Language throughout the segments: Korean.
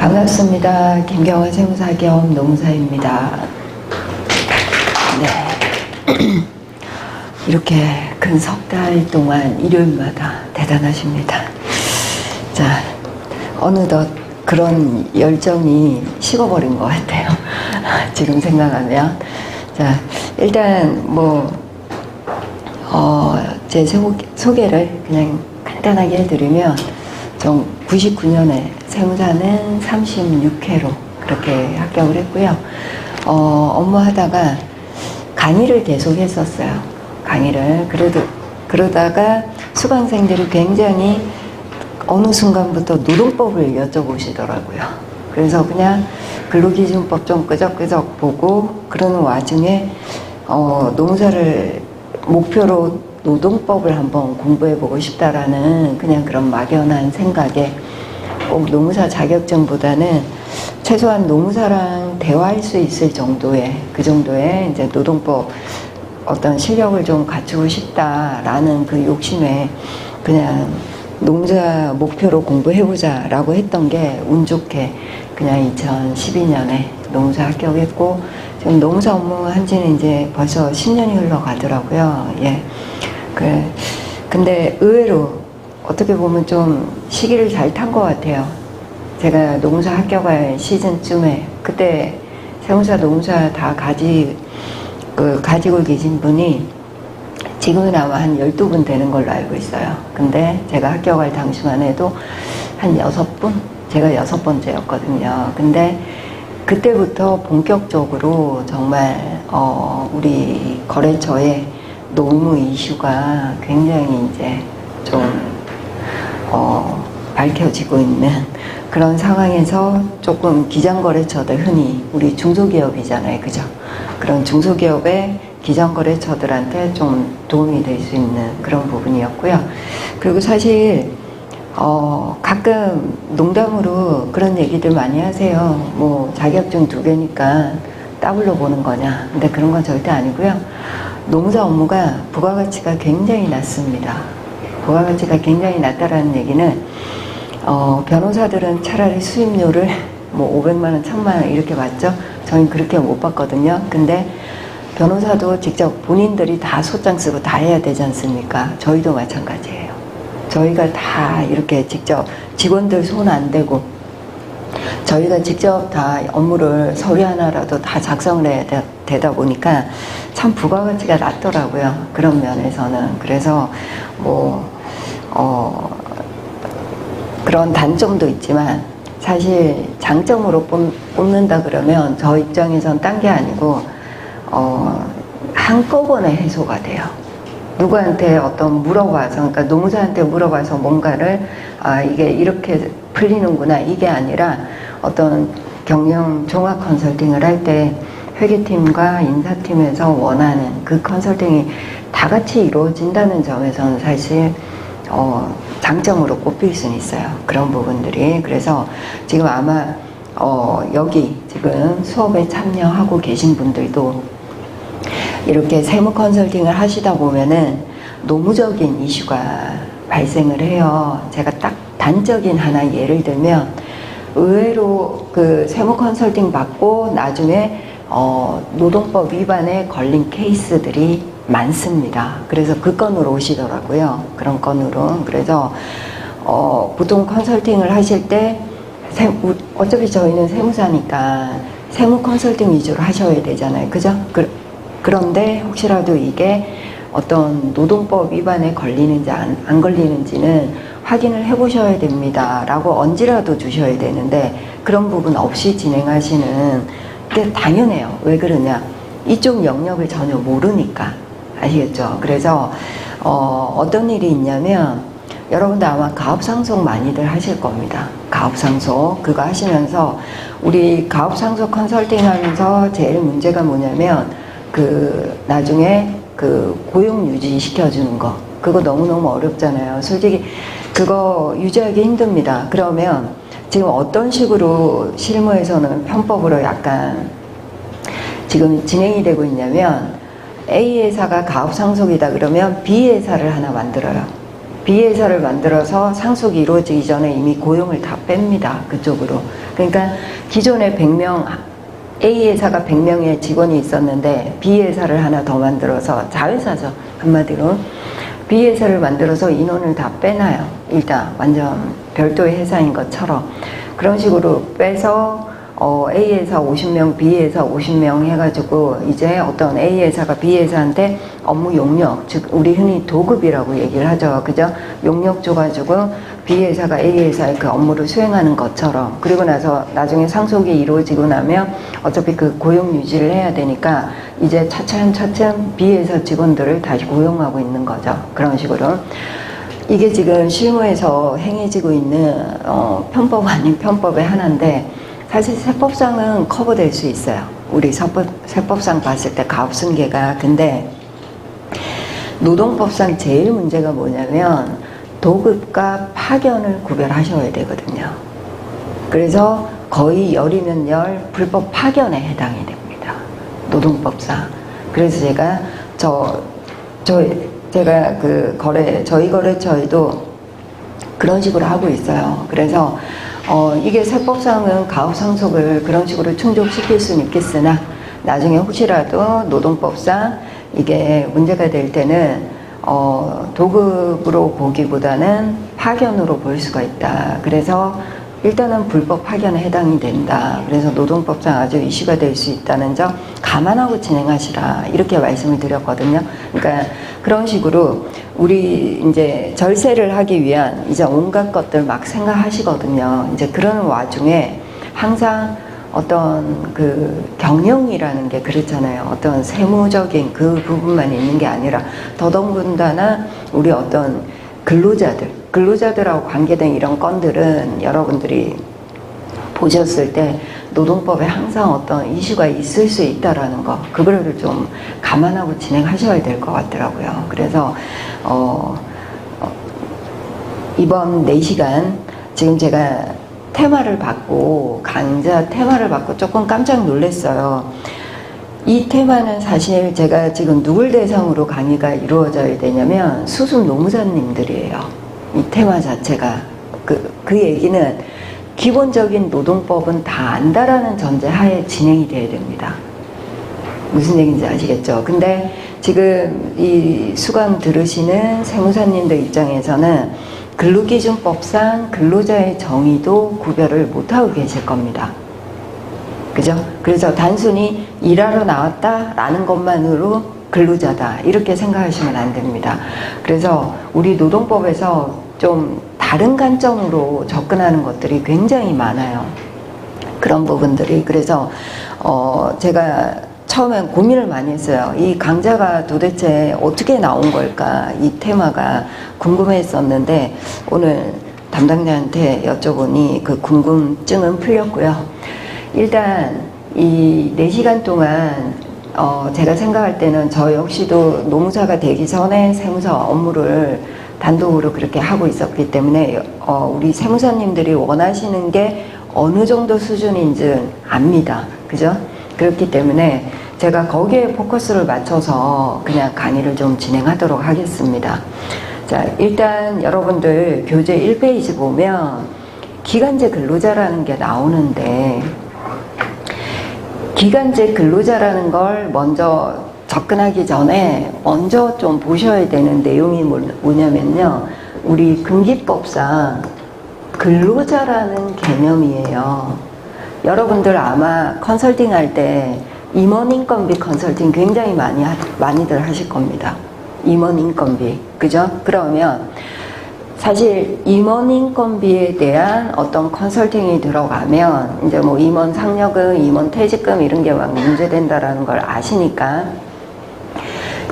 반갑습니다. 김경화 세무사 겸 노무사입니다. 네. 이렇게 근 석 달 동안 일요일마다 대단하십니다. 자, 어느덧 그런 열정이 식어버린 것 같아요. 지금 생각하면. 자, 일단 제 소개를 그냥 간단하게 해드리면, 전 99년에 세무사는 36회로 그렇게 합격을 했고요. 업무하다가 강의를 계속 했었어요. 강의를. 그러다가 수강생들이 굉장히 어느 순간부터 노동법을 여쭤보시더라고요. 그래서 그냥 근로기준법 좀 끄적끄적 보고 그러는 와중에 노무사를 목표로 노동법을 한번 공부해보고 싶다라는 그냥 그런 막연한 생각에 꼭 노무사 자격증보다는 최소한 노무사랑 대화할 수 있을 정도의 그 정도의 이제 노동법 어떤 실력을 좀 갖추고 싶다라는 그 욕심에 그냥 노무사 목표로 공부해보자 라고 했던 게 운 좋게 그냥 2012년에 노무사 합격했고, 지금 노무사 업무 한 지는 이제 벌써 10년이 흘러가더라고요. 예. 근데 의외로 어떻게 보면 좀 시기를 잘 탄 것 같아요. 제가 노무사 합격할 시즌쯤에, 그때 세무사, 노무사 다 가지고 계신 분이 지금은 아마 한 12분 되는 걸로 알고 있어요. 근데 제가 합격할 당시만 해도 한 6분? 제가 6번째였거든요. 근데 그때부터 본격적으로 정말 우리 거래처의 노무 이슈가 굉장히 이제 좀 밝혀지고 있는 그런 상황에서 조금 기장거래처들, 흔히 우리 중소기업이잖아요, 그죠? 그런 중소기업의 기장거래처들한테 좀 도움이 될 수 있는 그런 부분이었고요. 그리고 사실 가끔 농담으로 그런 얘기들 많이 하세요. 뭐 자격증 2개니까 더블로 보는 거냐. 근데 그런 건 절대 아니고요. 노무사 업무가 부가가치가 굉장히 낮습니다. 부가가치가 굉장히 낮다라는 얘기는 변호사들은 차라리 수임료를 뭐 500만 원, 1000만 원 이렇게 받죠. 저희는 그렇게 못 받거든요. 근데 변호사도 직접 본인들이 다 소장 쓰고 다 해야 되지 않습니까? 저희도 마찬가지예요. 저희가 다 이렇게 직접 직원들 손 안 대고 저희가 직접 다 업무를 서류 하나라도 다 작성을 해야 되다 보니까 참 부가가치가 낮더라고요. 그런 면에서는. 그래서 그런 단점도 있지만 사실 장점으로 뽑는다 그러면 저 입장에선 딴 게 아니고 한꺼번에 해소가 돼요. 누구한테 물어봐서, 그러니까 노무사한테 물어봐서 뭔가를 이게 이렇게 풀리는구나 이게 아니라 어떤 경영 종합 컨설팅을 할 때 회계팀과 인사팀에서 원하는 그 컨설팅이 다 같이 이루어진다는 점에서는 사실 장점으로 꼽힐 수는 있어요. 그런 부분들이. 그래서 지금 아마 여기 지금 수업에 참여하고 계신 분들도 이렇게 세무 컨설팅을 하시다 보면은 노무적인 이슈가 발생을 해요. 제가 딱 단적인 하나 예를 들면, 의외로 그 세무 컨설팅 받고 나중에 노동법 위반에 걸린 케이스들이 많습니다. 그래서 그 건으로 오시더라고요. 그런 건으로. 그래서 보통 컨설팅을 하실 때 어차피 저희는 세무사니까 세무 컨설팅 위주로 하셔야 되잖아요. 그죠? 그런데 혹시라도 이게 어떤 노동법 위반에 걸리는지 안 걸리는지는 확인을 해보셔야 됩니다 라고 언지라도 주셔야 되는데, 그런 부분 없이 진행하시는 게 당연해요. 왜 그러냐, 이쪽 영역을 전혀 모르니까. 아시겠죠? 그래서 어떤 일이 있냐면, 여러분들 아마 가업상속 많이들 하실 겁니다. 가업상속 그거 하시면서, 우리 가업상속 컨설팅 하면서 제일 문제가 뭐냐면 나중에 고용 유지 시켜주는 거, 그거 너무너무 어렵잖아요. 솔직히 그거 유지하기 힘듭니다. 그러면 지금 어떤 식으로 실무에서는 편법으로 약간 지금 진행이 되고 있냐면, A 회사가 가업상속이다 그러면 B 회사를 하나 만들어요. B회사를 만들어서 상속이 이루어지기 전에 이미 고용을 다 뺍니다. 그쪽으로. 그러니까 기존에 100명, A회사가 100명의 직원이 있었는데 B회사를 하나 더 만들어서 자회사죠. 한마디로. B회사를 만들어서 인원을 다 빼놔요. 일단 완전 별도의 회사인 것처럼. 그런 식으로 빼서 A회사 50명, B회사 50명 해가지고 이제 어떤 A회사가 B회사한테 업무 용역, 즉 우리 흔히 도급이라고 얘기를 하죠. 그죠? 용역 줘가지고 B회사가 A회사의 그 업무를 수행하는 것처럼. 그리고 나서 나중에 상속이 이루어지고 나면 어차피 그 고용 유지를 해야 되니까 이제 차츰차츰 B회사 직원들을 다시 고용하고 있는 거죠. 그런 식으로. 이게 지금 실무에서 행해지고 있는 편법 아닌 편법의 하나인데, 사실 세법상은 커버될 수 있어요. 우리 세법상 봤을 때 가업승계가. 근데 노동법상 제일 문제가 뭐냐면 도급과 파견을 구별하셔야 되거든요. 그래서 거의 열이면 열 불법 파견에 해당이 됩니다. 노동법상. 그래서 제가 저희 거래처에도 그런 식으로 하고 있어요. 그래서 이게 세법상은 가업상속을 그런 식으로 충족시킬 수는 있겠으나 나중에 혹시라도 노동법상 이게 문제가 될 때는 도급으로 보기보다는 파견으로 볼 수가 있다. 그래서 일단은 불법 파견에 해당이 된다. 그래서 노동법상 아주 이슈가 될 수 있다는 점 감안하고 진행하시라. 이렇게 말씀을 드렸거든요. 그러니까 그런 식으로 우리 이제 절세를 하기 위한 이제 온갖 것들 막 생각하시거든요. 이제 그런 와중에 항상 어떤 그 경영이라는 게 그렇잖아요. 어떤 세무적인 그 부분만 있는 게 아니라 더더군다나 우리 어떤 근로자들하고 관계된 이런 건들은 여러분들이 보셨을 때 노동법에 항상 어떤 이슈가 있을 수 있다라는 거, 그거를 좀 감안하고 진행하셔야 될 것 같더라고요. 그래서 이번 4시간 지금 제가 강좌 테마를 받고 조금 깜짝 놀랐어요. 이 테마는 사실 제가 지금 누굴 대상으로 강의가 이루어져야 되냐면 수습 노무사님들이에요. 이 테마 자체가. 그 얘기는 기본적인 노동법은 다 안다라는 전제 하에 진행이 돼야 됩니다. 무슨 얘기인지 아시겠죠? 근데 지금 이 수강 들으시는 세무사님들 입장에서는 근로기준법상 근로자의 정의도 구별을 못하고 계실 겁니다. 그죠? 그래서 단순히 일하러 나왔다라는 것만으로 근로자다 이렇게 생각하시면 안 됩니다. 그래서 우리 노동법에서 좀 다른 관점으로 접근하는 것들이 굉장히 많아요. 그런 부분들이. 그래서 제가 처음엔 고민을 많이 했어요. 이 강좌가 도대체 어떻게 나온 걸까? 이 테마가 궁금했었는데 오늘 담당자한테 여쭤보니 그 궁금증은 풀렸고요. 일단 이 4시간 동안 제가 생각할 때는 저 역시도 노무사가 되기 전에 세무사 업무를 단독으로 그렇게 하고 있었기 때문에 우리 세무사님들이 원하시는 게 어느 정도 수준인지는 압니다. 그죠? 그렇기 때문에 제가 거기에 포커스를 맞춰서 그냥 강의를 좀 진행하도록 하겠습니다. 자, 일단 여러분들 교재 1페이지 보면 기간제 근로자라는 게 나오는데, 기간제 근로자라는 걸 먼저 접근하기 전에 먼저 좀 보셔야 되는 내용이 뭐냐면요, 우리 금기법상 근로자라는 개념이에요. 여러분들 아마 컨설팅 할 때 임원 인건비 컨설팅 굉장히 많이들 하실 겁니다. 임원 인건비, 그죠? 그러면 사실 임원 인건비에 대한 어떤 컨설팅이 들어가면 이제 뭐 임원 상여금, 임원 퇴직금 이런 게 막 문제된다라는 걸 아시니까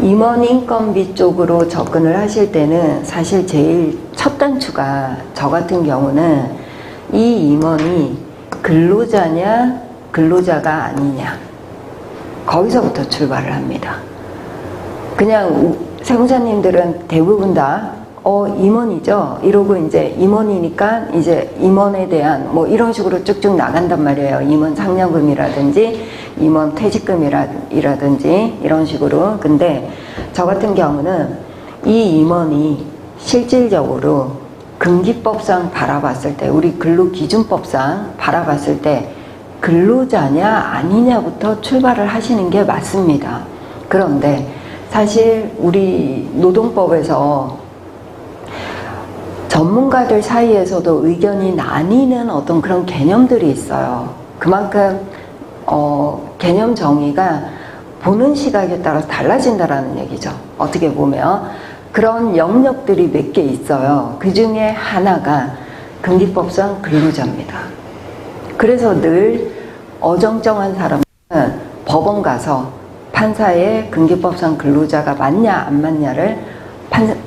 임원 인건비 쪽으로 접근을 하실 때는 사실 제일 첫 단추가 저 같은 경우는 이 임원이 근로자냐 근로자가 아니냐, 거기서부터 출발을 합니다. 그냥 세무사님들은 대부분 다 임원이죠 이러고 이제 임원이니까 이제 임원에 대한 뭐 이런 식으로 쭉쭉 나간단 말이에요. 임원 상여금이라든지 임원 퇴직금이라든지 이런 식으로. 근데 저 같은 경우는 이 임원이 실질적으로 근기법상 바라봤을 때, 우리 근로기준법상 바라봤을 때 근로자냐 아니냐부터 출발을 하시는 게 맞습니다. 그런데 사실 우리 노동법에서 전문가들 사이에서도 의견이 나뉘는 어떤 그런 개념들이 있어요. 그만큼 개념 정의가 보는 시각에 따라서 달라진다라는 얘기죠. 어떻게 보면 그런 영역들이 몇 개 있어요. 그 중에 하나가 근기법상 근로자입니다. 그래서 늘 어정쩡한 사람은 법원 가서 판사의 근기법상 근로자가 맞냐 안 맞냐를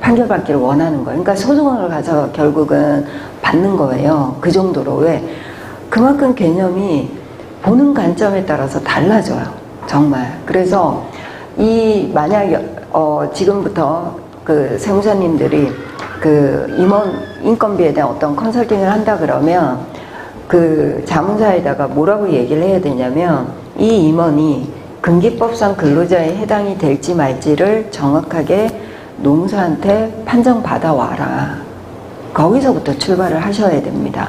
판결받기를 원하는 거예요. 그러니까 소송을 가서 결국은 받는 거예요. 그 정도로. 왜? 그만큼 개념이 보는 관점에 따라서 달라져요. 정말. 그래서 만약 지금부터 그 세무사님들이 그 임원 인건비에 대한 어떤 컨설팅을 한다 그러면 그 자문사에다가 뭐라고 얘기를 해야 되냐면 이 임원이 근기법상 근로자에 해당이 될지 말지를 정확하게 노무사한테 판정받아 와라. 거기서부터 출발을 하셔야 됩니다.